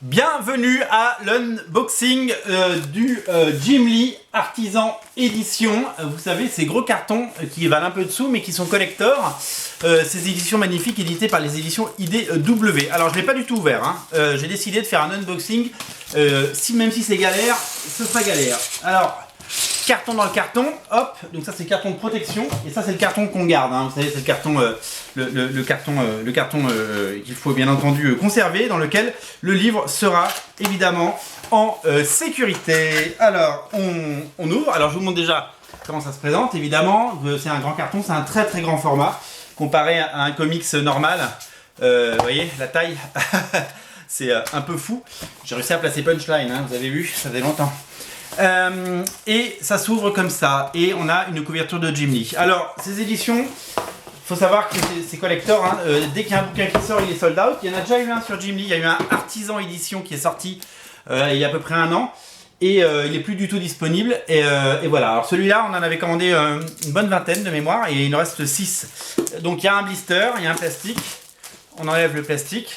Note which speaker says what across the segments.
Speaker 1: Bienvenue à l'unboxing du Jim Lee Artisan Édition. Vous savez, ces gros cartons qui valent un peu de sous mais qui sont collector. Ces éditions magnifiques éditées par les éditions IDW. Alors je ne l'ai pas du tout ouvert, hein. J'ai décidé de faire un unboxing. Même si c'est galère, ce sera galère. Alors, carton dans le carton, hop, donc ça c'est le carton de protection et ça c'est le carton qu'on garde, hein. Vous savez, c'est le carton, le carton qu'il faut bien entendu conserver, dans lequel le livre sera évidemment en sécurité. Alors on ouvre, alors je vous montre déjà comment ça se présente. Évidemment c'est un grand carton, c'est un très très grand format comparé à un comics normal. Vous voyez la taille c'est un peu fou. J'ai réussi à placer Punchline, hein, vous avez vu, ça faisait longtemps. Et ça s'ouvre comme ça et on a une couverture de Jim Lee. Alors ces éditions, faut savoir que c'est collector, hein. Dès qu'il y a un bouquin qui sort il est sold out. Il y en a déjà eu un sur Jim Lee, il y a eu un Artisan Édition qui est sorti il y a à peu près un an et il est plus du tout disponible et voilà. Alors celui-là on en avait commandé une bonne vingtaine de mémoire et il en reste 6. Donc il y a un blister, il y a un plastique, on enlève le plastique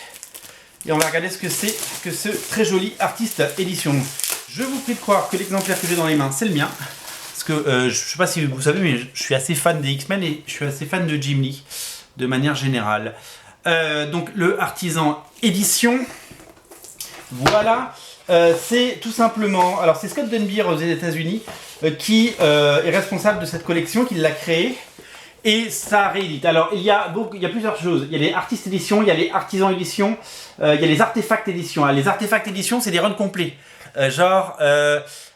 Speaker 1: et on va regarder ce que c'est que ce très joli Artist Édition. Je vous prie de croire que l'exemplaire que j'ai dans les mains, c'est le mien. Parce que je ne sais pas si vous savez, mais je suis assez fan des X-Men et je suis assez fan de Jim Lee, de manière générale. Donc le Artisan Édition, voilà. C'est tout simplement, alors c'est Scott Dunbier aux États-Unis qui est responsable de cette collection, qui l'a créée. Et ça réédite. Alors il y a plusieurs choses. Il y a les Artist Éditions, il y a les Artisan Éditions, il y a les Artefact Éditions. Les Artefact Éditions, c'est des runs complets. Genre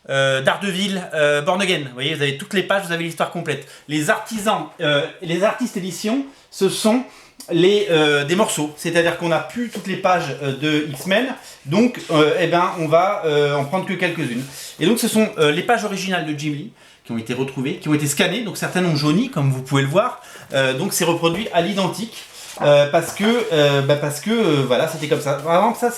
Speaker 1: Daredevil, Born Again. Vous voyez, vous avez toutes les pages, vous avez l'histoire complète. Les artisans, les Artist Éditions, ce sont des morceaux. C'est-à-dire qu'on n'a plus toutes les pages de X-Men. Donc, on va en prendre que quelques-unes. Et donc, ce sont les pages originales de Jim Lee qui ont été retrouvées, qui ont été scannées. Donc, certaines ont jauni, comme vous pouvez le voir. Donc, c'est reproduit à l'identique. Parce que voilà, c'était comme ça. Vraiment, ça,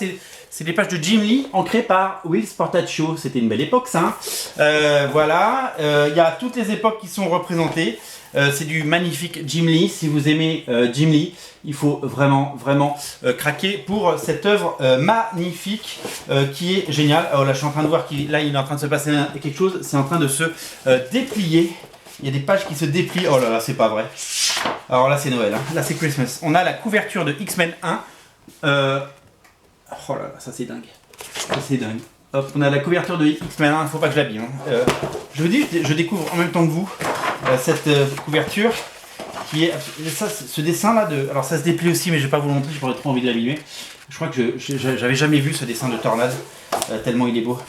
Speaker 1: c'est des pages de Jim Lee ancrées par Will Sportaccio. C'était une belle époque, ça. Hein. Voilà, il y a toutes les époques qui sont représentées. C'est du magnifique Jim Lee. Si vous aimez Jim Lee, il faut vraiment craquer pour cette œuvre magnifique qui est géniale. Alors là, je suis en train de voir qu'il est en train de se passer quelque chose. C'est en train de se déplier. Il y a des pages qui se déplient. Oh là là, c'est pas vrai. Alors là, c'est Noël. Hein. Là, c'est Christmas. On a la couverture de X-Men 1. Oh là là, ça c'est dingue. Ça c'est dingue. Hop, on a la couverture de X-Men 1. Faut pas que je l'abîme. Hein. Je vous dis, je découvre en même temps que vous cette couverture qui est. Ça, ce dessin là de. Alors ça se déplie aussi, mais je vais pas vous le montrer. J'ai pas trop envie de l'abîmer. Je crois que j'avais jamais vu ce dessin de Tornade tellement il est beau.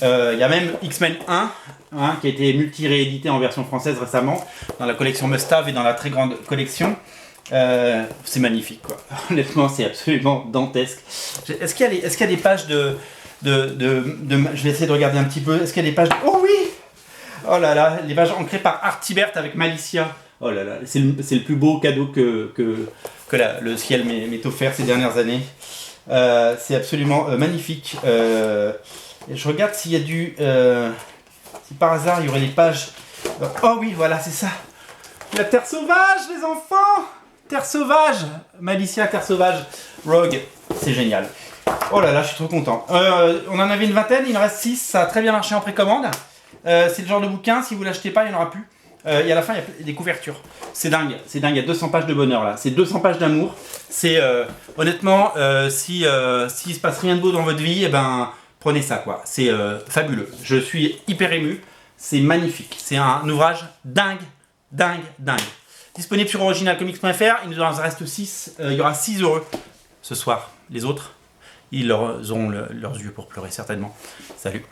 Speaker 1: Il y a même X-Men 1 hein, qui a été multi-réédité en version française récemment dans la collection Must-Have et dans la très grande collection. C'est magnifique quoi. Honnêtement c'est absolument dantesque. Est-ce qu'il y a des pages de je vais essayer de regarder un petit peu. Est-ce qu'il y a des pages Oh oui. Oh là là, les pages ancrées par Artibert avec Malicia. Oh là là, c'est le plus beau cadeau que le ciel m'ait offert ces dernières années. C'est absolument magnifique. Je regarde s'il y a si par hasard il y aurait des pages. Oh oui, voilà, c'est ça. La Terre Sauvage, les enfants. Terre Sauvage, Malicia, Terre Sauvage, Rogue, c'est génial. Oh là là, je suis trop content. On en avait une vingtaine, il en reste 6, ça a très bien marché en précommande. C'est le genre de bouquin, si vous l'achetez pas, il n'y en aura plus. Et à la fin, il y a des couvertures. C'est dingue, il y a 200 pages de bonheur là. C'est 200 pages d'amour. C'est honnêtement, si il se passe rien de beau dans votre vie, prenez ça quoi. C'est fabuleux. Je suis hyper ému. C'est magnifique. C'est un ouvrage dingue. Disponible sur originalcomics.fr. Il nous en reste 6. Il y aura 6 heureux ce soir. Les autres, ils auront leurs yeux pour pleurer certainement. Salut.